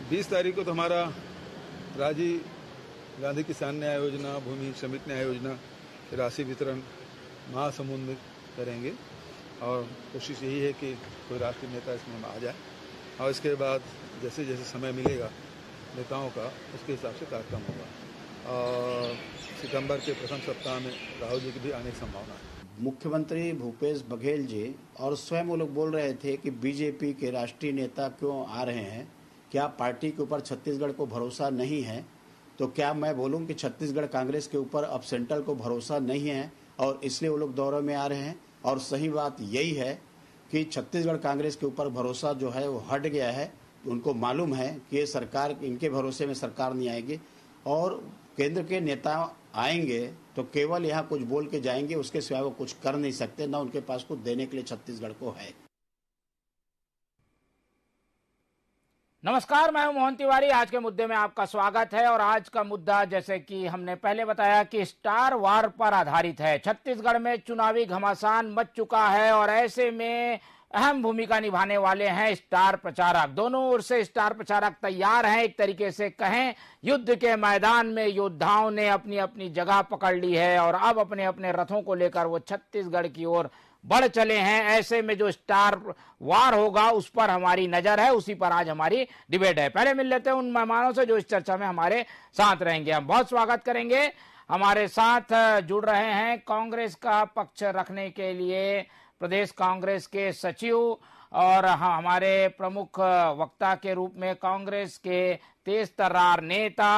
20 तारीख को तो हमारा राजीव गांधी किसान न्याय योजना, भूमि श्रमिक न्याय योजना राशि वितरण महासमुंद में करेंगे और कोशिश यही है कि कोई राष्ट्रीय नेता इसमें आ जाए और इसके बाद जैसे जैसे समय मिलेगा नेताओं का उसके हिसाब से कार्यक्रम होगा और सितंबर के प्रथम सप्ताह में राहुल जी की भी आने की संभावना है। मुख्यमंत्री भूपेश बघेल जी और स्वयं वो लोग बोल रहे थे कि बीजेपी के राष्ट्रीय नेता क्यों आ रहे हैं, क्या पार्टी के ऊपर छत्तीसगढ़ को भरोसा नहीं है? तो क्या मैं बोलूं कि छत्तीसगढ़ कांग्रेस के ऊपर अब सेंट्रल को भरोसा नहीं है और इसलिए वो लोग दौरे में आ रहे हैं? और सही बात यही है कि छत्तीसगढ़ कांग्रेस के ऊपर भरोसा जो है वो हट गया है। उनको मालूम है कि ये सरकार, इनके भरोसे में सरकार नहीं आएगी और केंद्र के नेता आएंगे तो केवल यहाँ कुछ बोल के जाएंगे, उसके सिवा वो कुछ कर नहीं सकते, ना उनके पास कुछ देने के लिए छत्तीसगढ़ को है। नमस्कार, मैं हूं मोहन तिवारी। आज के मुद्दे में आपका स्वागत है और आज का मुद्दा, जैसे कि हमने पहले बताया, कि स्टार वार पर आधारित है। छत्तीसगढ़ में चुनावी घमासान मच चुका है और ऐसे में अहम भूमिका निभाने वाले हैं स्टार प्रचारक। दोनों ओर से स्टार प्रचारक तैयार हैं। एक तरीके से कहें, युद्ध के मैदान में योद्धाओं ने अपनी अपनी जगह पकड़ ली है और अब अपने अपने रथों को लेकर वो छत्तीसगढ़ की ओर बढ़ चले हैं। ऐसे में जो स्टार वार होगा उस पर हमारी नजर है, उसी पर आज हमारी डिबेट है। पहले मिल लेते हैं उन मेहमानों से जो इस चर्चा में हमारे साथ रहेंगे। हम बहुत स्वागत करेंगे। हमारे साथ जुड़ रहे हैं कांग्रेस का पक्ष रखने के लिए प्रदेश कांग्रेस के सचिव और हमारे प्रमुख वक्ता के रूप में कांग्रेस के तेज तर्रार नेता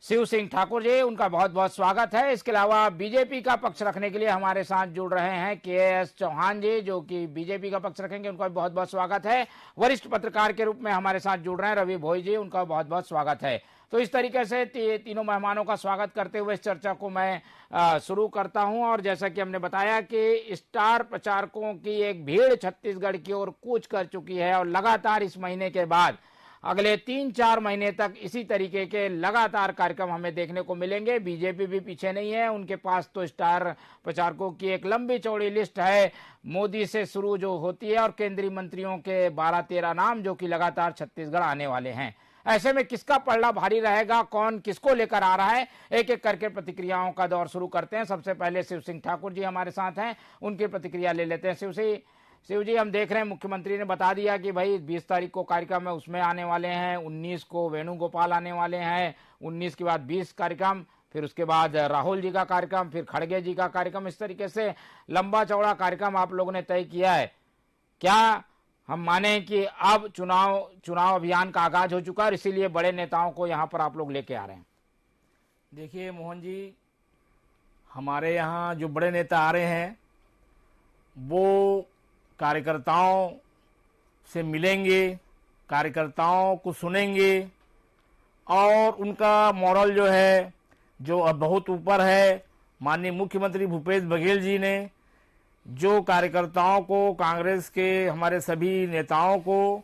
शिव सिंह ठाकुर जी, उनका बहुत बहुत स्वागत है। इसके अलावा बीजेपी का पक्ष रखने के लिए हमारे साथ जुड़ रहे हैं के.एस. चौहान जी, जो कि बीजेपी का पक्ष रखेंगे, उनका भी बहुत बहुत स्वागत है। वरिष्ठ पत्रकार के रूप में हमारे साथ जुड़ रहे हैं रवि भोई जी, उनका बहुत बहुत स्वागत है। तो इस तरीके से तीनों मेहमानों का स्वागत करते हुए इस चर्चा को मैं शुरू करता हूं। और जैसा कि हमने बताया कि स्टार प्रचारकों की एक भीड़ छत्तीसगढ़ की ओर कूच कर चुकी है और लगातार इस महीने के बाद अगले 3-4 महीने तक इसी तरीके के लगातार कार्यक्रम हमें देखने को मिलेंगे। बीजेपी भी पीछे नहीं है, उनके पास तो स्टार प्रचारकों की एक लंबी चौड़ी लिस्ट है, मोदी से शुरू जो होती है, और केंद्रीय मंत्रियों के 12-13 नाम जो कि लगातार छत्तीसगढ़ आने वाले हैं। ऐसे में किसका पलड़ा भारी रहेगा, कौन किसको लेकर आ रहा है, एक एक करके प्रतिक्रियाओं का दौर शुरू करते हैं। सबसे पहले शिव सिंह ठाकुर जी हमारे साथ हैं, उनकी प्रतिक्रिया ले लेते हैं। शिव जी, हम देख रहे हैं मुख्यमंत्री ने बता दिया कि भाई 20 तारीख को कार्यक्रम है, उसमें आने वाले हैं। 19 को वेणुगोपाल आने वाले हैं, 19 के बाद 20 कार्यक्रम, फिर उसके बाद राहुल जी का कार्यक्रम, फिर खड़गे जी का कार्यक्रम। इस तरीके से लंबा चौड़ा कार्यक्रम आप लोगों ने तय किया है। क्या हम माने कि अब चुनाव अभियान का आगाज हो चुका है और इसीलिए बड़े नेताओं को यहाँ पर आप लोग लेके आ रहे हैं? देखिए मोहन जी, हमारे यहाँ जो बड़े नेता आ रहे हैं वो कार्यकर्ताओं से मिलेंगे, कार्यकर्ताओं को सुनेंगे और उनका मॉरल जो है, जो अब बहुत ऊपर है। माननीय मुख्यमंत्री भूपेश बघेल जी ने जो कार्यकर्ताओं को, कांग्रेस के हमारे सभी नेताओं को,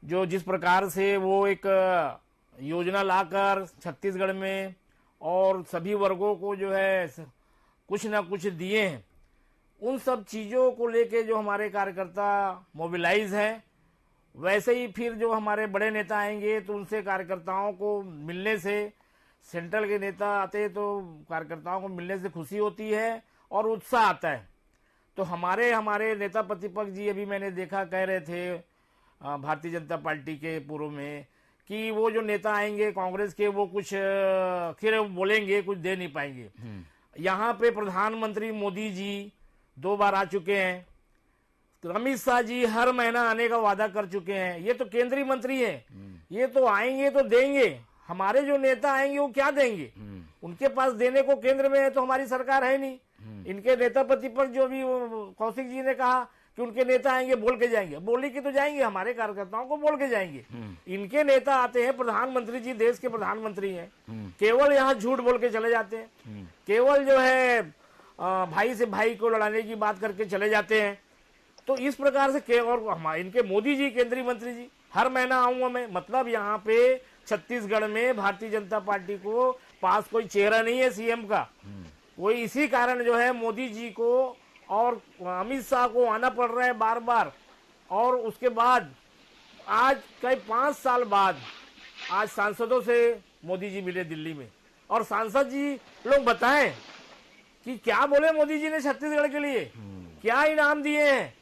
जो जिस प्रकार से वो एक योजना लाकर छत्तीसगढ़ में और सभी वर्गों को जो है कुछ ना कुछ दिए हैं, उन सब चीज़ों को लेके जो हमारे कार्यकर्ता मोबिलाइज हैं, वैसे ही फिर जो हमारे बड़े नेता आएंगे तो उनसे कार्यकर्ताओं को मिलने से, सेंट्रल के नेता आते तो कार्यकर्ताओं को मिलने से खुशी होती है और उत्साह आता है। तो हमारे नेता प्रतिपक्ष जी, अभी मैंने देखा, कह रहे थे भारतीय जनता पार्टी के पूर्व में कि वो जो नेता आएंगे कांग्रेस के, वो कुछ फिर बोलेंगे, कुछ दे नहीं पाएंगे। यहाँ पे प्रधानमंत्री मोदी जी 2 बार आ चुके हैं, तो अमित शाह जी हर महीना आने का वादा कर चुके हैं। ये तो केंद्रीय मंत्री हैं, ये तो आएंगे तो देंगे। हमारे जो नेता आएंगे वो क्या देंगे? उनके पास देने को केंद्र में है तो हमारी सरकार है नहीं। इनके नेता प्रतिपक्ष जो भी कौशिक जी ने कहा कि उनके नेता आएंगे बोल के जाएंगे, बोली के तो जाएंगे, हमारे कार्यकर्ताओं को बोल के जाएंगे। इनके नेता आते हैं, प्रधानमंत्री जी देश के प्रधानमंत्री हैं, केवल यहाँ झूठ बोल के चले जाते हैं, केवल जो है भाई से भाई को लड़ाने की बात करके चले जाते हैं। तो इस प्रकार से और हमारे इनके मोदी जी, केंद्रीय मंत्री जी, हर महीना आऊंगा मैं। मतलब यहाँ पे छत्तीसगढ़ में भारतीय जनता पार्टी को पास कोई चेहरा नहीं है सीएम का। कोई इसी कारण जो है मोदी जी को और अमित शाह को आना पड़ रहा है बार बार। और उसके बाद आज कई 5 साल बाद आज सांसदों से मोदी जी मिले दिल्ली में, और सांसद जी लोग बताएं कि क्या बोले मोदी जी ने छत्तीसगढ़ के लिए, क्या इनाम दिए हैं,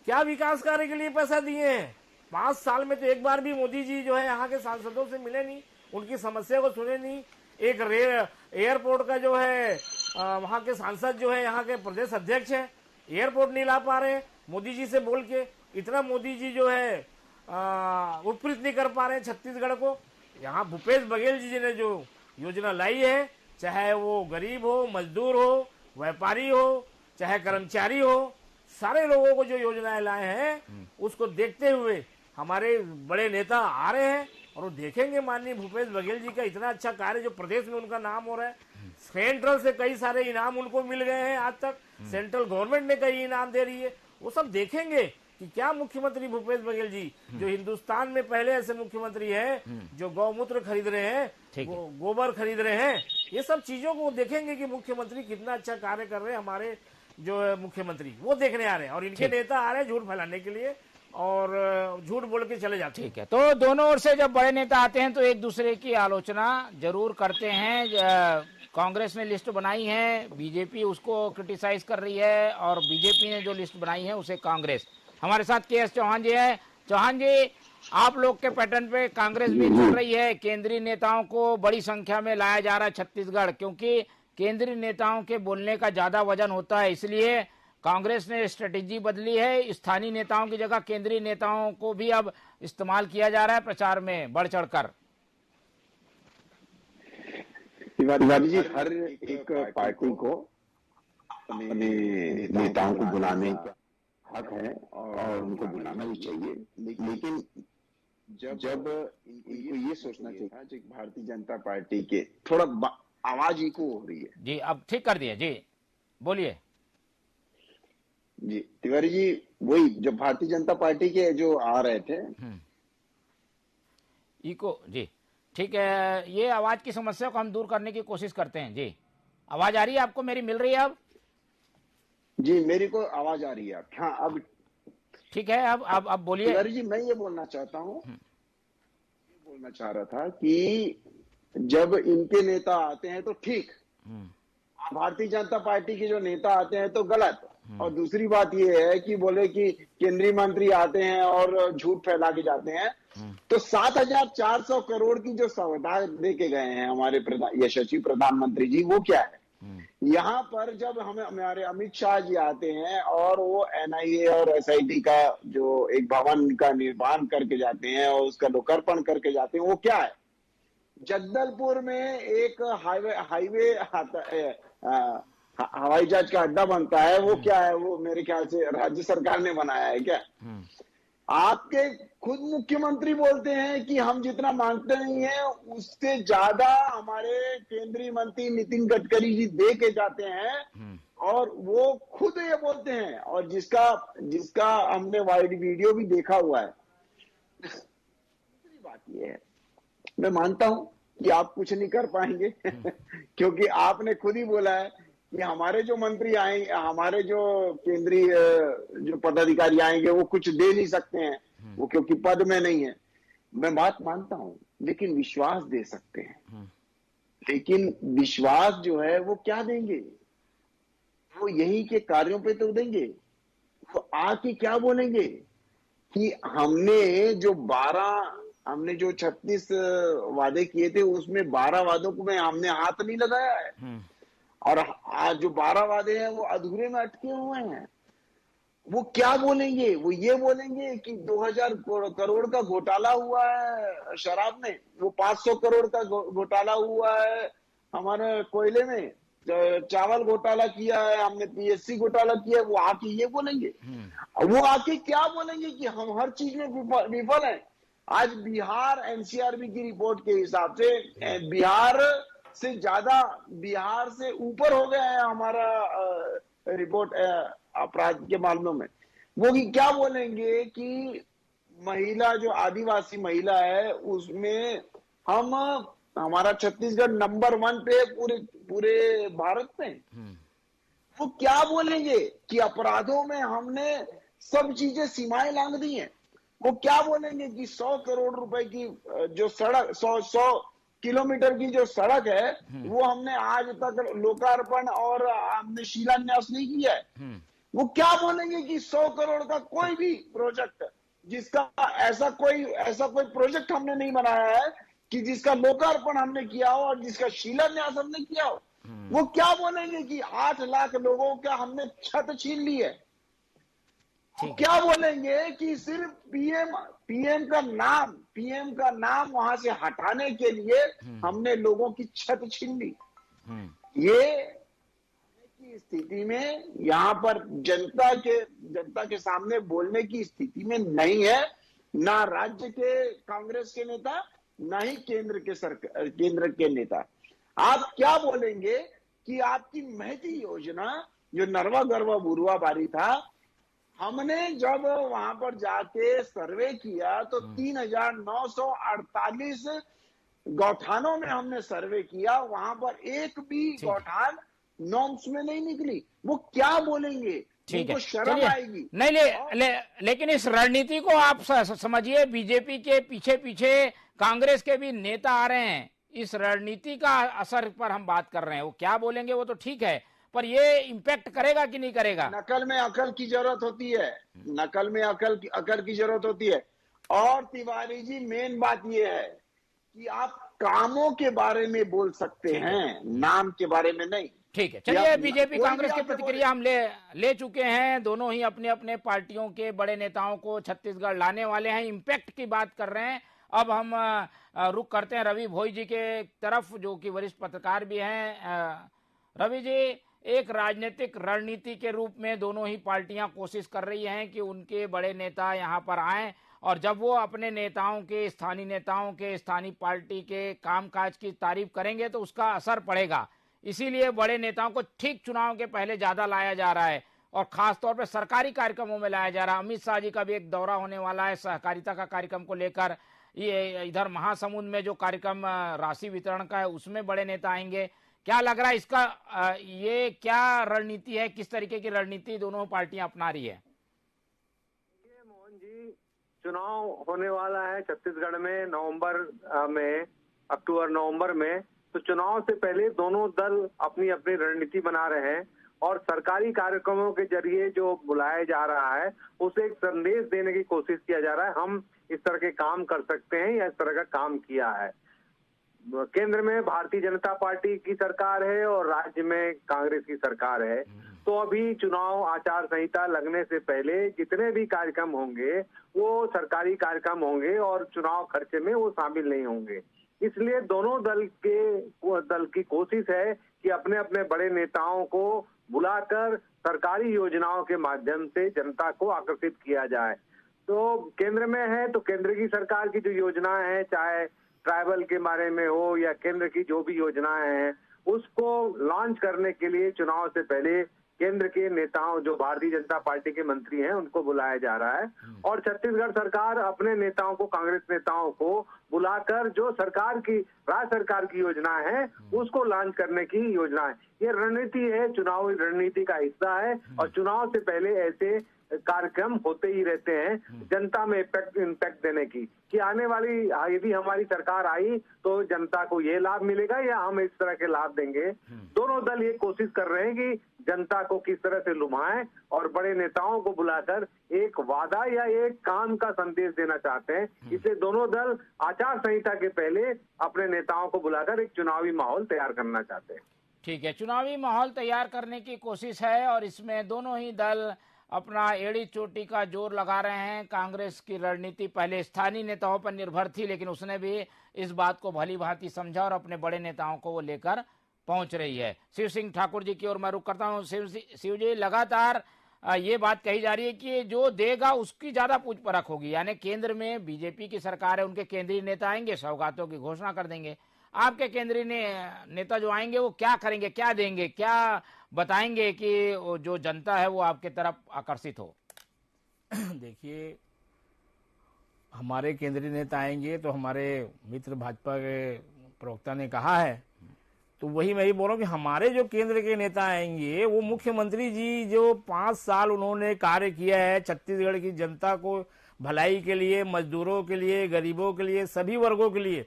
क्या विकास कार्य के लिए पैसा दिए हैं। 5 साल में तो एक बार भी मोदी जी जो है यहाँ के सांसदों से मिले नहीं, उनकी समस्या को सुने नहीं। एक एयरपोर्ट का जो है वहाँ के सांसद जो है यहाँ के प्रदेश अध्यक्ष है, एयरपोर्ट नहीं ला पा रहे मोदी जी से बोल के। इतना मोदी जी जो है उत्प्रेरित नहीं कर पा रहे हैं छत्तीसगढ़ को। यहाँ भूपेश बघेल जी ने जो योजना लाई है, चाहे वो गरीब हो, मजदूर हो, व्यापारी हो, चाहे कर्मचारी हो, सारे लोगों को जो योजनाएं लाए हैं उसको देखते हुए हमारे बड़े नेता आ रहे हैं और वो देखेंगे माननीय भूपेश बघेल जी का इतना अच्छा कार्य जो प्रदेश में उनका नाम हो रहा है। सेंट्रल से कई सारे इनाम उनको मिल गए हैं, आज तक सेंट्रल गवर्नमेंट ने कई इनाम दे रही है। वो सब देखेंगे कि क्या मुख्यमंत्री भूपेश बघेल जी जो हिंदुस्तान में पहले ऐसे मुख्यमंत्री हैं जो गौमूत्र खरीद रहे हैं, गोबर खरीद रहे हैं, ये सब चीजों को देखेंगे कि मुख्यमंत्री कितना अच्छा कार्य कर रहे हैं। हमारे जो है मुख्यमंत्री वो देखने आ रहे हैं और इनके नेता आ रहे हैं झूठ फैलाने के लिए और झूठ बोल के चले जाते हैं। ठीक है, तो दोनों ओर से जब बड़े नेता आते हैं तो एक दूसरे की आलोचना जरूर करते हैं। कांग्रेस ने लिस्ट बनाई है, बीजेपी उसको क्रिटिसाइज कर रही है, और बीजेपी ने जो लिस्ट बनाई है उसे कांग्रेस। हमारे साथ के.एस. चौहान जी हैं। चौहान जी, आप लोग के पैटर्न पे कांग्रेस भी चल रही है, केंद्रीय नेताओं को बड़ी संख्या में लाया जा रहा है छत्तीसगढ़, क्योंकि केंद्रीय नेताओं के बोलने का ज्यादा वजन होता है, इसलिए कांग्रेस ने स्ट्रेटेजी बदली है। स्थानीय नेताओं की जगह केंद्रीय नेताओं को भी अब इस्तेमाल किया जा रहा है प्रचार में बढ़ चढ़कर। तिवारी जी, हर एक पार्टी को अपने नेताओं को बुलाने का हक है और उनको बुलाना भी चाहिए, लेकिन जब इनको ये सोचना चाहिए कि भारतीय जनता पार्टी के थोड़ा आवाज इको हो रही है। जी, अब ठीक कर दिए जी, बोलिए जी। तिवारी जी, वही जो भारतीय जनता पार्टी के जो आ रहे थे इको, जी ठीक है, ये आवाज की समस्या को हम दूर करने की कोशिश करते हैं। जी, आवाज आ रही है आपको, मेरी मिल रही है अब? जी, मेरी को आवाज आ रही है। हाँ, अब ठीक है। अब बोलिए। तिवारी जी, मैं ये बोलना चाहता हूँ, बोलना चाह रहा था कि जब इनके नेता आते हैं तो ठीक, भारतीय जनता पार्टी के जो नेता आते हैं तो गलत। और दूसरी बात ये है कि बोले कि केंद्रीय मंत्री आते हैं और झूठ फैला के जाते हैं, तो 7,400 करोड़ की जो सौदा दे के गए हैं हमारे यशस्वी प्रधानमंत्री जी, वो क्या है? यहाँ पर जब हमारे अमित शाह जी आते हैं और वो NIA और SIT का जो एक भवन का निर्माण करके जाते हैं और उसका लोकार्पण करके जाते हैं, वो क्या है? जगदलपुर में एक हाईवे हवाई जहाज का अड्डा बनता है, वो क्या है? वो मेरे ख्याल से राज्य सरकार ने बनाया है क्या? आपके खुद मुख्यमंत्री बोलते हैं कि हम जितना मांगते नहीं है उससे ज्यादा हमारे केंद्रीय मंत्री नितिन गडकरी जी दे के जाते हैं, और वो खुद ये बोलते हैं, और जिसका हमने वाइड वीडियो भी देखा हुआ है। बात ये है, मैं मानता हूं कि आप कुछ नहीं कर पाएंगे क्योंकि आपने खुद ही बोला है कि हमारे जो मंत्री आएंगे, हमारे जो केंद्रीय जो पदाधिकारी आएंगे वो कुछ दे नहीं सकते हैं, वो क्योंकि पद में नहीं है। मैं बात मानता हूं, लेकिन विश्वास दे सकते हैं। लेकिन विश्वास जो है वो क्या देंगे? वो यही के कार्यों पे तो देंगे। तो आके क्या बोलेंगे कि हमने जो 36 वादे किए थे उसमें 12 वादों को में हमने हाथ नहीं लगाया है, और आज जो 12 वादे हैं वो अधूरे में अटके हुए हैं। वो क्या बोलेंगे? वो ये बोलेंगे कि 2000 करोड़ का घोटाला हुआ है शराब में, वो 500 करोड़ का घोटाला हुआ है हमारे कोयले में, चावल घोटाला किया है हमने, PSC घोटाला किया है। वो आके ये बोलेंगे, वो आके क्या बोलेंगे कि हम हर चीज में विफल हैं। आज बिहार NCRB की रिपोर्ट के हिसाब से बिहार से ऊपर हो गया है हमारा रिपोर्ट अपराध के मामलों में। वो क्या बोलेंगे कि महिला जो आदिवासी महिला है उसमें हमारा छत्तीसगढ़ नंबर 1 पे पूरे भारत में। वो क्या बोलेंगे कि अपराधों में हमने सब चीजें सीमाएं लांघ दी हैं। वो क्या बोलेंगे कि 100 करोड़ रुपए की जो सड़क 100 किलोमीटर की जो सड़क है वो हमने आज तक लोकार्पण और हमने शिलान्यास नहीं किया है। वो क्या बोलेंगे कि 100 करोड़ का कोई भी प्रोजेक्ट जिसका ऐसा कोई प्रोजेक्ट हमने नहीं बनाया है कि जिसका लोकार्पण हमने किया हो और जिसका शिलान्यास हमने किया हो। वो क्या बोलेंगे कि 8 लाख लोगों का हमने छत छीन ली है। क्या बोलेंगे कि सिर्फ पीएम का नाम वहां से हटाने के लिए हमने लोगों की छत छीन ली। ये की स्थिति में यहाँ पर जनता के सामने बोलने की स्थिति में नहीं है, ना राज्य के कांग्रेस के नेता, ना ही केंद्र के नेता। आप क्या बोलेंगे कि आपकी महती योजना जो नरवा गरवा बुरवा बारी था, हमने जब वहां पर जाके सर्वे किया तो 3,948 गौठानों में हमने सर्वे किया, वहां पर एक भी गौठान नॉर्म्स में नहीं निकली। वो क्या बोलेंगे? ठीक है, शर्म आएगी। नहीं लेकिन इस रणनीति को आप समझिए, बीजेपी के पीछे पीछे कांग्रेस के भी नेता आ रहे हैं। इस रणनीति का असर पर हम बात कर रहे हैं। वो क्या बोलेंगे वो तो ठीक है, पर ये इम्पैक्ट करेगा कि नहीं करेगा? नकल में अकल की जरूरत होती है, नकल में अकल की जरूरत होती है। और तिवारी जी, मेन बात ये है कि आप कामों के बारे में बोल सकते हैं, नाम के बारे में नहीं। ठीक है, चलिए बीजेपी कांग्रेस की प्रतिक्रिया हम ले चुके हैं। दोनों ही अपने अपने पार्टियों के बड़े नेताओं को छत्तीसगढ़ लाने वाले हैं, इम्पैक्ट की बात कर रहे हैं। अब हम रुक करते हैं रवि भोई जी के तरफ, जो कि वरिष्ठ पत्रकार भी हैं। रवि जी, एक राजनीतिक रणनीति के रूप में दोनों ही पार्टियां कोशिश कर रही हैं कि उनके बड़े नेता यहां पर आएं, और जब वो अपने नेताओं के, स्थानीय पार्टी के कामकाज की तारीफ करेंगे तो उसका असर पड़ेगा। इसीलिए बड़े नेताओं को ठीक चुनाव के पहले ज्यादा लाया जा रहा है और खास तौर पर सरकारी कार्यक्रमों में लाया जा रहा है। अमित शाह जी का भी एक दौरा होने वाला है सहकारिता का कार्यक्रम को लेकर। ये इधर महासमुंद में जो कार्यक्रम राशि वितरण का है उसमें बड़े नेता आएंगे। क्या लग रहा है इसका, ये क्या रणनीति है, किस तरीके की रणनीति दोनों पार्टियां अपना रही है? मोहन जी, चुनाव होने वाला है छत्तीसगढ़ में अक्टूबर नवंबर में। तो चुनाव से पहले दोनों दल अपनी अपनी रणनीति बना रहे हैं और सरकारी कार्यक्रमों के जरिए जो बुलाया जा रहा है उसे एक संदेश देने की कोशिश किया जा रहा है, हम इस तरह के काम कर सकते हैं या इस तरह का काम किया है। केंद्र में भारतीय जनता पार्टी की सरकार है और राज्य में कांग्रेस की सरकार है। तो अभी चुनाव आचार संहिता लगने से पहले जितने भी कार्यक्रम होंगे वो सरकारी कार्यक्रम होंगे और चुनाव खर्चे में वो शामिल नहीं होंगे। इसलिए दोनों दल की कोशिश है कि अपने अपने बड़े नेताओं को बुलाकर सरकारी योजनाओं के माध्यम से जनता को आकर्षित किया जाए। तो केंद्र में है तो केंद्र की सरकार की जो योजनाएं हैं, चाहे ट्राइबल के बारे में हो या केंद्र की जो भी योजनाएं हैं, उसको लॉन्च करने के लिए चुनाव से पहले केंद्र के नेताओं, जो भारतीय जनता पार्टी के मंत्री हैं, उनको बुलाया जा रहा है। और छत्तीसगढ़ सरकार अपने नेताओं को, कांग्रेस नेताओं को बुलाकर जो राज्य सरकार की योजना है उसको लॉन्च करने की योजना है। ये रणनीति है, चुनावी रणनीति का हिस्सा है और चुनाव से पहले ऐसे कार्यक्रम होते ही रहते हैं जनता में इम्पैक्ट देने की, कि आने वाली यदि हमारी सरकार आई तो जनता को ये लाभ मिलेगा या हम इस तरह के लाभ देंगे। दोनों दल ये कोशिश कर रहे हैं कि जनता को किस तरह से लुभाएं और बड़े नेताओं को बुलाकर एक वादा या एक काम का संदेश देना चाहते हैं। इसलिए दोनों दल आचार संहिता के पहले अपने नेताओं को बुलाकर एक चुनावी माहौल तैयार करना चाहते हैं। ठीक है, चुनावी माहौल तैयार करने की कोशिश है और इसमें दोनों ही दल अपना एड़ी चोटी का जोर लगा रहे हैं। कांग्रेस की रणनीति पहले स्थानीय नेताओं पर निर्भर थी, लेकिन उसने भी इस बात को भली भांति समझा और अपने बड़े नेताओं को वो लेकर पहुंच रही है। शिव सिंह ठाकुर जी की ओर मैं रुख करता हूं। शिव जी, लगातार ये बात कही जा रही है कि जो देगा उसकी ज्यादा पूछ परख होगी, यानी केंद्र में बीजेपी की सरकार है, उनके केंद्रीय नेता आएंगे, सौगातों की घोषणा कर देंगे। आपके केंद्रीय नेता जो आएंगे वो क्या करेंगे, क्या देंगे, क्या बताएंगे कि जो जनता है वो आपके तरफ आकर्षित हो? देखिए, हमारे केंद्रीय नेता आएंगे तो हमारे मित्र भाजपा के प्रवक्ता ने कहा है, तो वही मैं ही बोल रहा हूँ कि हमारे जो केंद्र के नेता आएंगे वो मुख्यमंत्री जी जो 5 साल उन्होंने कार्य किया है, छत्तीसगढ़ की जनता को भलाई के लिए, मजदूरों के लिए, गरीबों के लिए, सभी वर्गों के लिए,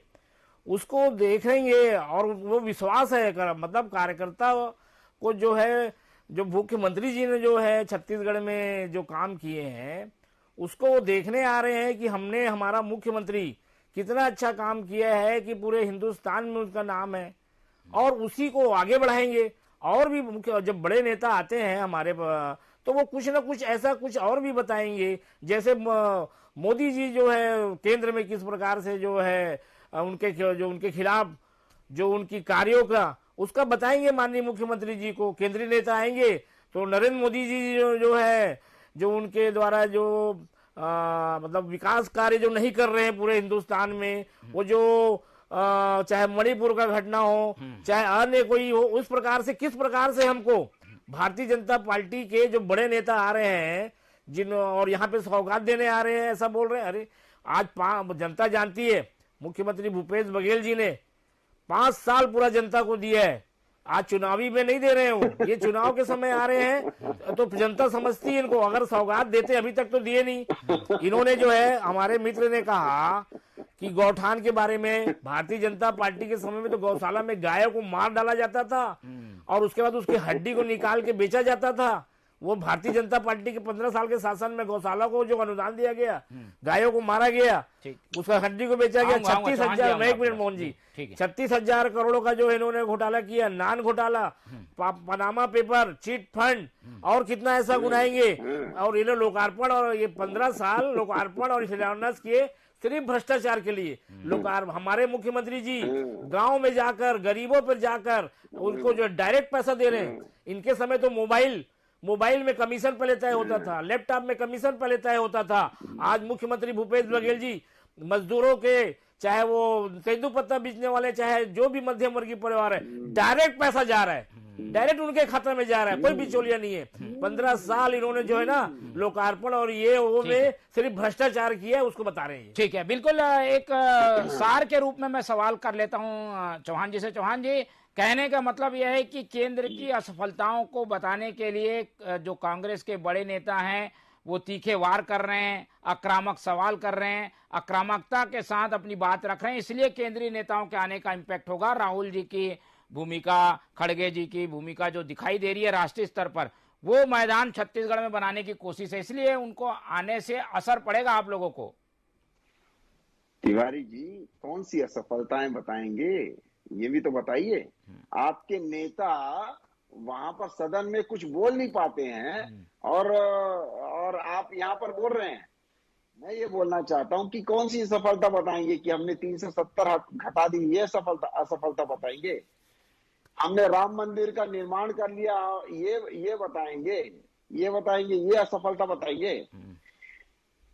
उसको देखेंगे। और वो विश्वास है, मतलब कार्यकर्ता को जो है, जो मुख्यमंत्री जी ने जो है छत्तीसगढ़ में जो काम किए हैं, उसको वो देखने आ रहे हैं कि हमने, हमारा मुख्यमंत्री कितना अच्छा काम किया है कि पूरे हिंदुस्तान में उसका नाम है, और उसी को आगे बढ़ाएंगे। और भी मुख्य जब बड़े नेता आते हैं हमारे, तो वो कुछ ना कुछ ऐसा कुछ और भी बताएंगे। जैसे मोदी जी जो है केंद्र में किस प्रकार से जो है उनके खिलाफ जो उनकी कार्यों का, उसका बताएंगे माननीय मुख्यमंत्री जी को। केंद्रीय नेता आएंगे तो नरेंद्र मोदी जी जो है, जो उनके द्वारा जो मतलब विकास कार्य जो नहीं कर रहे हैं पूरे हिंदुस्तान में, वो जो चाहे मणिपुर का घटना हो, चाहे अन्य कोई हो, उस प्रकार से किस प्रकार से हमको भारतीय जनता पार्टी के जो बड़े नेता आ रहे हैं और यहाँ पे सौगात देने आ रहे हैं, ऐसा बोल रहे हैं। अरे आज जनता जानती है, मुख्यमंत्री भूपेश बघेल जी ने 5 साल पूरा जनता को दिया है। आज चुनावी में नहीं दे रहे हो, ये चुनाव के समय आ रहे हैं तो जनता समझती है इनको। अगर सौगात देते, अभी तक तो दिए नहीं। इन्होंने जो है, हमारे मित्र ने कहा कि गौठान के बारे में, भारतीय जनता पार्टी के समय में तो गौशाला में गायों को मार डाला जाता था और उसके बाद उसकी हड्डी को निकाल के बेचा जाता था। वो भारतीय जनता पार्टी के 15 साल के शासन में गौशाला को जो अनुदान दिया गया, गायों को मारा गया, उसका हड्डी को बेचा गया। 36,000, एक मिनट मोहन जी, 36,000 करोड़ों का जो इन्होंने घोटाला किया, नान घोटाला, पनामा पेपर, चिट फंड, और कितना ऐसा गुनाएंगे। और इन्हें लोकार्पण, और ये 15 साल लोकार्पण और शिलान्यास किए सिर्फ भ्रष्टाचार के लिए। हमारे मुख्यमंत्री जी गांव में जाकर, गरीबों पर जाकर उनको जो डायरेक्ट पैसा दे रहे हैं। इनके समय तो मोबाइल में कमीशन पहले तय होता था, लैपटॉप में कमीशन पहले तय होता था। आज मुख्यमंत्री भूपेश बघेल जी मजदूरों के, चाहे वो तेंदू पत्ता बेचने वाले, चाहे जो भी मध्यम वर्गीय परिवार है, डायरेक्ट पैसा जा रहा है, डायरेक्ट उनके खाते में जा रहा है, कोई बिचौलिया नहीं है। 15 साल इन्होंने जो है ना लोकार्पण और ये वो में सिर्फ भ्रष्टाचार किया है, उसको बता रहे हैं। ठीक है, बिल्कुल। एक सार के रूप में मैं सवाल कर लेता हूं चौहान जी से। चौहान जी, कहने का मतलब यह है कि केंद्र की असफलताओं को बताने के लिए जो कांग्रेस के बड़े नेता हैं वो तीखे वार कर रहे हैं, आक्रामक सवाल कर रहे हैं, आक्रामकता के साथ अपनी बात रख रहे हैं, इसलिए केंद्रीय नेताओं के आने का इम्पैक्ट होगा। राहुल जी की भूमिका, खड़गे जी की भूमिका जो दिखाई दे रही है राष्ट्रीय स्तर पर, वो मैदान छत्तीसगढ़ में बनाने की कोशिश है, इसलिए उनको आने से असर पड़ेगा आप लोगों को। तिवारी जी, कौन सी असफलताएं बताएंगे, ये भी तो बताइए। आपके नेता वहां पर सदन में कुछ बोल नहीं पाते हैं और आप यहाँ पर बोल रहे हैं। मैं ये बोलना चाहता हूं कि कौन सी सफलता बताएंगे कि हमने 370 घटा दी, ये असफलता बताएंगे। हमने राम मंदिर का निर्माण कर लिया, ये बताएंगे, ये असफलता बताएंगे।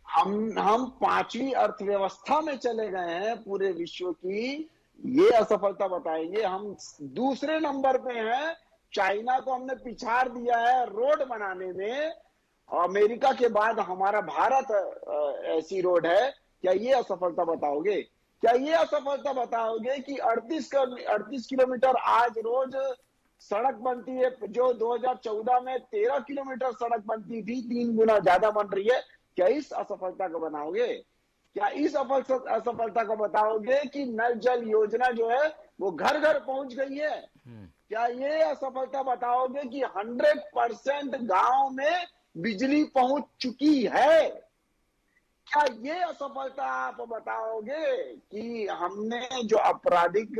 हम 5वीं अर्थव्यवस्था में चले गए हैं पूरे विश्व की, ये असफलता बताएंगे। हम दूसरे नंबर पे हैं, चाइना को हमने पिछाड़ दिया है रोड बनाने में। अमेरिका के बाद हमारा भारत ऐसी रोड है, क्या ये असफलता बताओगे? क्या ये असफलता बताओगे कि 38 किलोमीटर आज रोज सड़क बनती है, जो 2014 में 13 किलोमीटर सड़क बनती थी, 3 गुना ज्यादा बन रही है? क्या इस असफलता को बनाओगे? क्या इस असफलता को बताओगे कि नल जल योजना जो है वो घर घर पहुंच गई है? क्या ये असफलता बताओगे कि 100% गांव में बिजली पहुंच चुकी है? क्या ये असफलता आप बताओगे कि हमने जो आपराधिक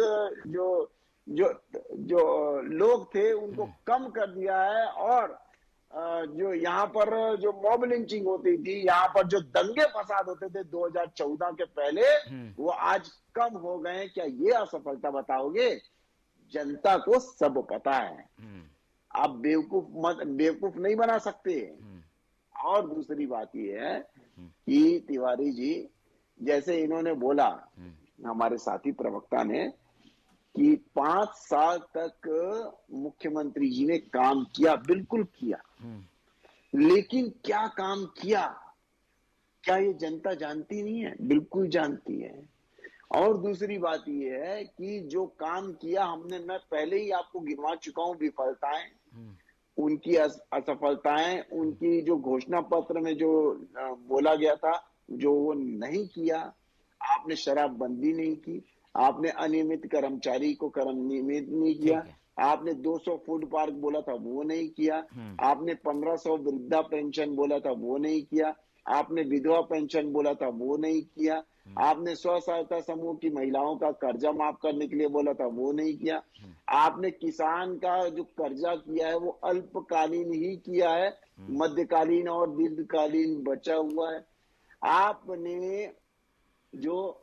जो लोग थे उनको कम कर दिया है, और जो यहाँ पर जो मॉब लिंचिंग होती थी, यहाँ पर जो दंगे फसाद होते थे 2014 के पहले, वो आज कम हो गए? क्या ये असफलता बताओगे? जनता को सब पता है, आप बेवकूफ नहीं बना सकते। और दूसरी बात ये है कि तिवारी जी, जैसे इन्होंने बोला हमारे साथी प्रवक्ता ने कि 5 साल तक मुख्यमंत्री जी ने काम किया, बिल्कुल किया, लेकिन क्या काम किया, क्या ये जनता जानती नहीं है? बिल्कुल जानती है। और दूसरी बात ये है कि जो काम किया हमने, मैं पहले ही आपको गिनवा चुका हूं विफलताएं, उनकी असफलताएं, उनकी जो घोषणा पत्र में जो बोला गया था जो वो नहीं किया। आपने शराबबंदी नहीं की, आपने अनियमित कर्मचारी को नियमित नहीं किया, आपने 200 फूड पार्क बोला था वो नहीं किया, आपने 1500 वृद्धा पेंशन बोला था वो नहीं किया, आपने विधवा पेंशन बोला था वो नहीं किया, आपने स्व सहायता समूह की महिलाओं का कर्जा माफ करने के लिए बोला था वो नहीं किया, आपने किसान का जो कर्जा किया है वो अल्पकालीन ही किया है, मध्यकालीन और दीर्घकालीन बचा हुआ है। आपने जो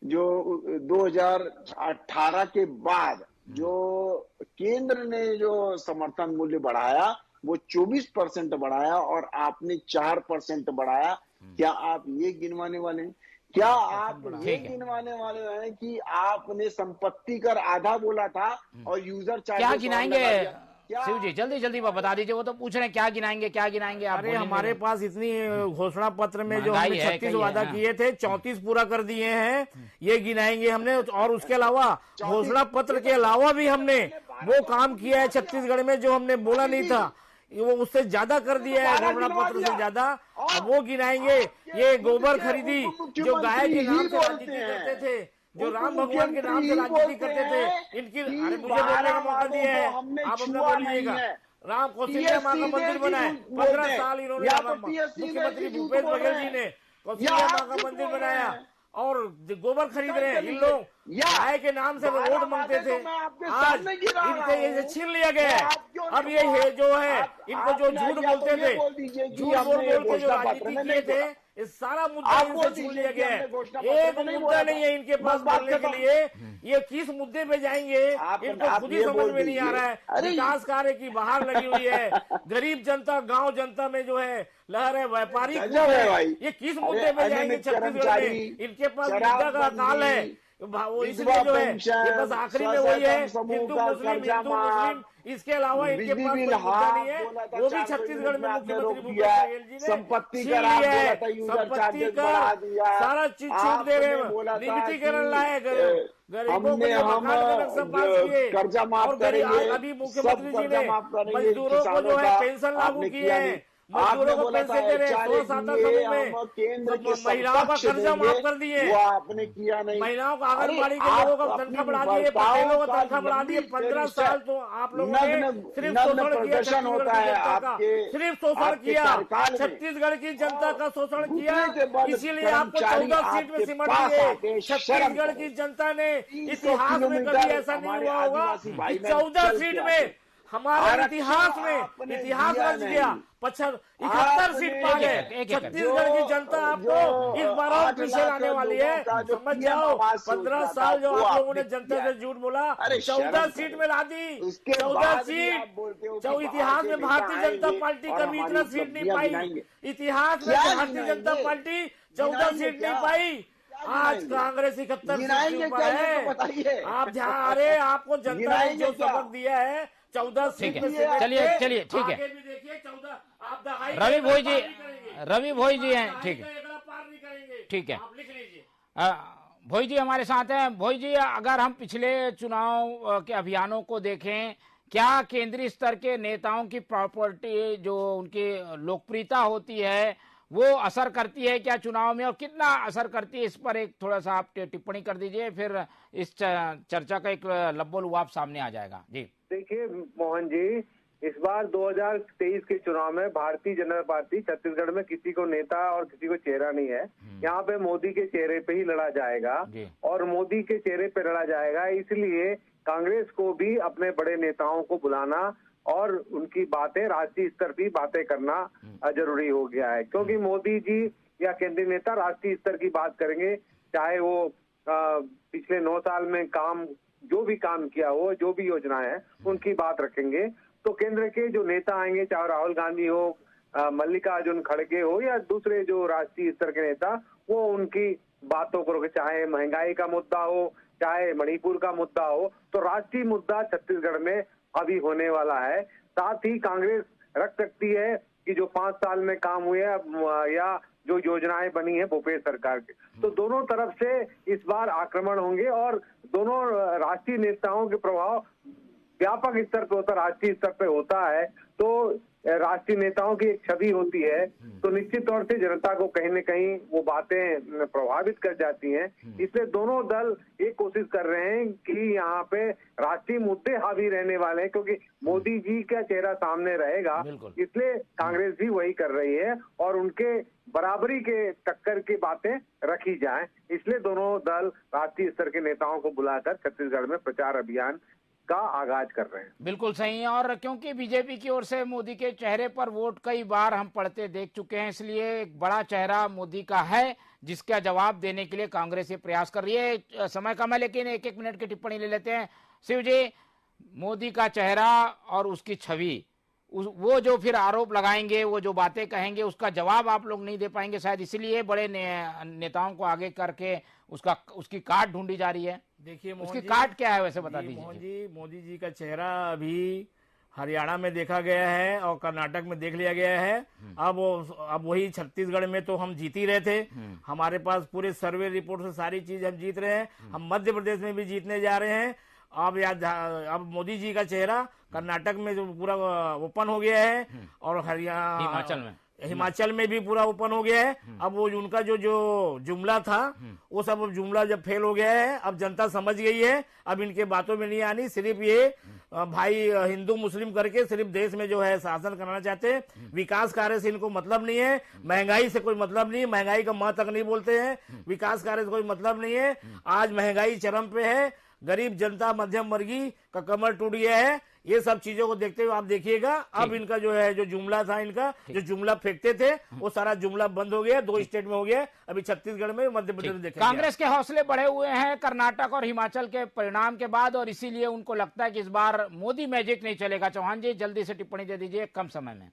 2018 के बाद जो केंद्र ने जो समर्थन मूल्य बढ़ाया वो 24% बढ़ाया और आपने 4% बढ़ाया। क्या आप ये गिनवाने वाले हैं? क्या आप ये गिनवाने वाले हैं कि आपने संपत्ति कर आधा बोला था और यूजर चार्ज क्या गिनाएंगे? शिव जी जल्दी जल्दी बता दीजिए, वो तो पूछ रहे हैं क्या गिनाएंगे क्या गिनाएंगे आप? अरे हमारे पास इतनी घोषणा पत्र में जो हमने 36 वादा किए थे 34 पूरा कर दिए हैं, ये गिनाएंगे हमने। और उसके अलावा घोषणा पत्र के अलावा भी हमने वो काम किया है छत्तीसगढ़ में जो हमने बोला नहीं था, वो उससे ज्यादा कर दिया है, घोषणा पत्र से ज्यादा। अब वो गिनाएंगे। ये गोबर खरीदी जो गाय के नाम से राजनीति करते थे, जो राम भगवान के नाम से राजनीति करते थे, इनकी अरे मुझे बोलने का मौका दिया है, आप अपना बोलिएगा। राम कौशल्या माँ का मंदिर बनाए, 15 साल इन्होंने मुख्यमंत्री भूपेश बघेल जी ने कौशल्या माँ का मंदिर बनाया और गोबर खरीद रहे हैं। इन लोग गाय के नाम से वोट मांगते थे, आज इनसे ये छीन लिया गया है। अब ये जो है इनको जो झूठ बोलते थे, झूठ बोल के जो राजनीति किए थे, ये सारा मुद्दा इनसे छीन लिया गया है। एक मुद्दा नहीं है इनके पास बोलने के लिए। ये किस मुद्दे पे जाएंगे इनको खुद ही समझ में नहीं आ रहा है। विकास कार्य की बाहर लगी हुई है, गरीब जनता गांव जनता में जो है लहर है, व्यापारी ये किस मुद्दे पे जाएंगे छत्तीसगढ़ में? इनके पास मुद्दा का अकाल है, वो इसलिए जो है ये बस आखिरी में वही है हिंदू मुस्लिम, इसके अलावा इनके पास कोई मुद्दा नहीं है। वो भी छत्तीसगढ़ में मुख्यमंत्री भूपेश बघेल जी ने संपत्ति कर सारा चीज छूट दे रहे हैं, नियमितीकरण लाए, गरीबों को मकान किए, और अभी मुख्यमंत्री जी ने मजदूरों को जो है पेंशन लागू किए हैं, मजदूरों को पैसे दे रहे हैं, स्व सहायता समूह में महिलाओं का कर्जा माफ कर दिए, वो आपने किया नहीं। महिलाओं का आंगनबाड़ी के लोगों का तनख्वाह बढ़ा दिए, पटेलों का तनख्वाह बढ़ा दिए। 15 साल तो आप लोगों ने सिर्फ शोषण किया, होता है आपके, सिर्फ शोषण किया, छत्तीसगढ़ की जनता का शोषण किया, इसीलिए आपको 14 सीट में सिमट दिए। छत्तीसगढ़ की जनता ने इतिहास में कभी ऐसा नहीं हुआ होगा कि 14 सीट में हमारे इतिहास में इतिहास रच गया। 71 सीट पा गए छत्तीसगढ़ की जनता। आपको इस बार और पीछे लाने वाली है, समझ जाओ। 15 साल जो आप लोगों ने जनता से झूठ बोला, 14 सीट में ला दी। 14 सीट जो इतिहास में भारतीय जनता पार्टी कभी इतना सीट नहीं पाई। इतिहास में भारतीय जनता पार्टी 14 सीट नहीं पाई। आज कांग्रेस 71 सीट पर है। आप ध्यान, अरे आपको जनता ने जो सबक दिया है 14 सीट में। चलिए ठीक है, रवि भोई जी हैं, ठीक है। भोई जी हमारे साथ हैं। भोई जी, अगर हम पिछले चुनाव के अभियानों को देखें, क्या केंद्रीय स्तर के नेताओं की प्रॉपर्टी जो उनकी लोकप्रियता होती है वो असर करती है क्या चुनाव में, और कितना असर करती है, इस पर एक थोड़ा सा आप टिप्पणी कर दीजिए, फिर इस चर्चा का एक लब्बो-लुआब सामने आ जाएगा। जी देखिए मोहन जी, इस बार 2023 के चुनाव में भारतीय जनता पार्टी छत्तीसगढ़ में किसी को नेता और किसी को चेहरा नहीं है। यहाँ पे मोदी के चेहरे पे ही लड़ा जाएगा और मोदी के चेहरे पे लड़ा जाएगा। इसलिए कांग्रेस को भी अपने बड़े नेताओं को बुलाना और उनकी बातें राष्ट्रीय स्तर की बातें करना जरूरी हो गया है, क्योंकि मोदी जी या केंद्रीय नेता राष्ट्रीय स्तर की बात करेंगे, चाहे वो पिछले 9 साल में जो भी काम किया हो, जो भी योजनाएं हैं उनकी बात रखेंगे। तो केंद्र के जो नेता आएंगे, चाहे राहुल गांधी हो, मल्लिकार्जुन खड़गे हो या दूसरे जो राष्ट्रीय स्तर के नेता, वो उनकी बातों को, चाहे महंगाई का मुद्दा हो, चाहे मणिपुर का मुद्दा हो, तो राष्ट्रीय मुद्दा छत्तीसगढ़ में अभी होने वाला है। साथ ही कांग्रेस रख सकती है कि जो 5 साल में काम हुए या जो योजनाएं बनी है भूपेश सरकार के, तो दोनों तरफ से इस बार आक्रमण होंगे और दोनों राष्ट्रीय नेताओं के प्रभाव व्यापक स्तर पे होता, राष्ट्रीय स्तर पे होता है। तो राष्ट्रीय नेताओं की एक छवि होती है तो निश्चित तौर से जनता को कहीं न कहीं वो बातें प्रभावित कर जाती हैं। इसलिए दोनों दल ये कोशिश कर रहे हैं कि यहाँ पे राष्ट्रीय मुद्दे हावी रहने वाले हैं, क्योंकि मोदी जी का चेहरा सामने रहेगा, इसलिए कांग्रेस भी वही कर रही है और उनके बराबरी के टक्कर की बातें रखी जाएं। इसलिए दोनों दल राष्ट्रीय स्तर के नेताओं को बुलाकर छत्तीसगढ़ में प्रचार अभियान का आगाज कर रहे हैं। बिल्कुल सही है, और क्योंकि बीजेपी की ओर से मोदी के चेहरे पर वोट कई बार हम पढ़ते देख चुके हैं, इसलिए एक बड़ा चेहरा मोदी का है जिसका जवाब देने के लिए कांग्रेस ये प्रयास कर रही है। समय कम है लेकिन एक मिनट की टिप्पणी ले लेते हैं। शिव जी, मोदी का चेहरा और उसकी छवि, वो जो फिर आरोप लगाएंगे, वो जो बातें कहेंगे, उसका जवाब आप लोग नहीं दे पाएंगे, शायद इसलिए बड़े नेताओं को आगे करके उसकी काट ढूंढी जा रही है। देखिए उसकी काट क्या है वैसे बता दीजिए। मोहन जी, मोदी जी का चेहरा अभी हरियाणा में देखा गया है और कर्नाटक में देख लिया गया है। अब वही छत्तीसगढ़ में तो हम जीत ही रहे थे, हमारे पास पूरे सर्वे रिपोर्ट से सारी चीज हम जीत रहे हैं, हम मध्य प्रदेश में भी जीतने जा रहे हैं। अब मोदी जी का चेहरा कर्नाटक में जो पूरा ओपन हो गया है और हरियाणा हिमाचल में भी पूरा ओपन हो गया है। अब वो उनका जो जुमला था वो सब जुमला जब फेल हो गया है, अब जनता समझ गई है, अब इनके बातों में नहीं आनी। सिर्फ ये भाई हिंदू मुस्लिम करके सिर्फ देश में जो है शासन करना चाहते हैं, विकास कार्य से इनको मतलब नहीं है, महंगाई से कोई मतलब नहीं, महंगाई का मां तक नहीं बोलते हैं, विकास कार्य से कोई मतलब नहीं है। आज महंगाई चरम पे है, गरीब जनता मध्यम वर्गीय का कमर टूट गया है। ये सब चीजों को देखते हुए आप देखिएगा अब इनका जो है जो जुमला था, इनका जो जुमला फेंकते थे वो सारा जुमला बंद हो गया, 2 स्टेट में हो गया, अभी छत्तीसगढ़ में, मध्य प्रदेश में देखेंगे। कांग्रेस के हौसले बढ़े हुए हैं कर्नाटक और हिमाचल के परिणाम के बाद, और इसीलिए उनको लगता है कि इस बार मोदी मैजिक नहीं चलेगा। चौहान जी, जल्दी से टिप्पणी दे दीजिए कम समय में।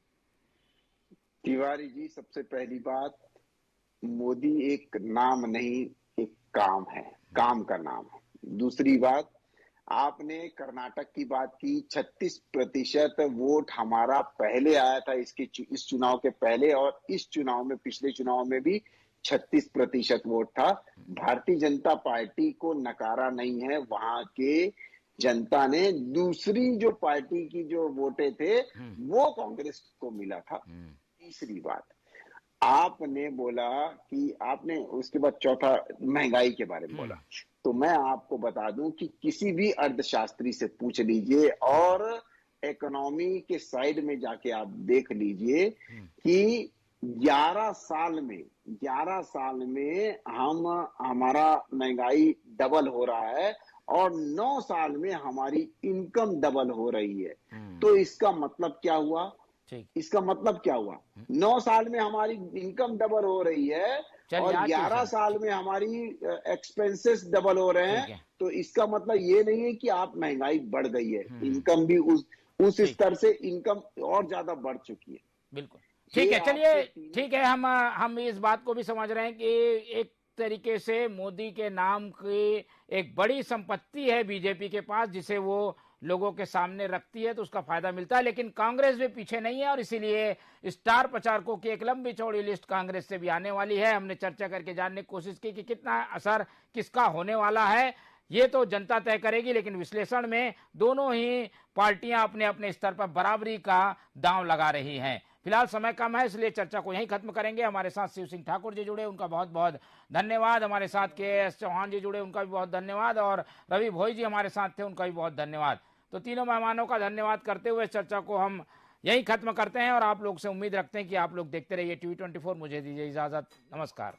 तिवारी जी, सबसे पहली बात, मोदी एक नाम नहीं, एक काम है, काम का नाम है। दूसरी बात, आपने कर्नाटक की बात की, 36% वोट हमारा पहले आया था इस चुनाव के पहले, और इस चुनाव में, पिछले चुनाव में भी 36% वोट था। भारतीय जनता पार्टी को नकारा नहीं है, वहां के जनता ने दूसरी जो पार्टी की जो वोटे थे वो कांग्रेस को मिला था। तीसरी बात, आपने बोला कि आपने उसके बाद चौथा महंगाई के बारे में बोला, तो मैं आपको बता दूं कि किसी भी अर्थशास्त्री से पूछ लीजिए और इकोनॉमी के साइड में जाके आप देख लीजिए कि 11 साल में हमारा महंगाई डबल हो रहा है और 9 साल में हमारी इनकम डबल हो रही है। तो इसका मतलब क्या हुआ? 9 साल में हमारी इनकम डबल हो रही है और 11 साल में हमारी एक्सपेंसेस डबल हो रहे हैं। तो इसका मतलब ये नहीं है कि आप महंगाई बढ़ गई है, इनकम भी उस स्तर से इनकम और ज्यादा बढ़ चुकी है। बिल्कुल ठीक है, चलिए ठीक है, हम इस बात को भी समझ रहे हैं कि एक तरीके से मोदी के नाम की एक बड़ी संपत्ति है बीजेपी के पास, जिसे वो लोगों के सामने रखती है तो उसका फायदा मिलता है। लेकिन कांग्रेस भी पीछे नहीं है और इसीलिए स्टार प्रचारकों की एक लंबी चौड़ी लिस्ट कांग्रेस से भी आने वाली है। हमने चर्चा करके जानने की कोशिश की कि कितना असर किसका होने वाला है, ये तो जनता तय करेगी, लेकिन विश्लेषण में दोनों ही पार्टियां अपने अपने स्तर पर बराबरी का दांव लगा रही हैं। फिलहाल समय कम है इसलिए चर्चा को यहीं खत्म करेंगे। हमारे साथ शिव सिंह ठाकुर जी जुड़े, उनका बहुत बहुत धन्यवाद। हमारे साथ KS चौहान जी जुड़े, उनका भी बहुत धन्यवाद। और रवि भोई जी हमारे साथ थे, उनका भी बहुत धन्यवाद। तो तीनों मेहमानों का धन्यवाद करते हुए चर्चा को हम यहीं खत्म करते हैं और आप लोग से उम्मीद रखते हैं कि आप लोग देखते रहिए TV24। मुझे दीजिए इजाजत, नमस्कार।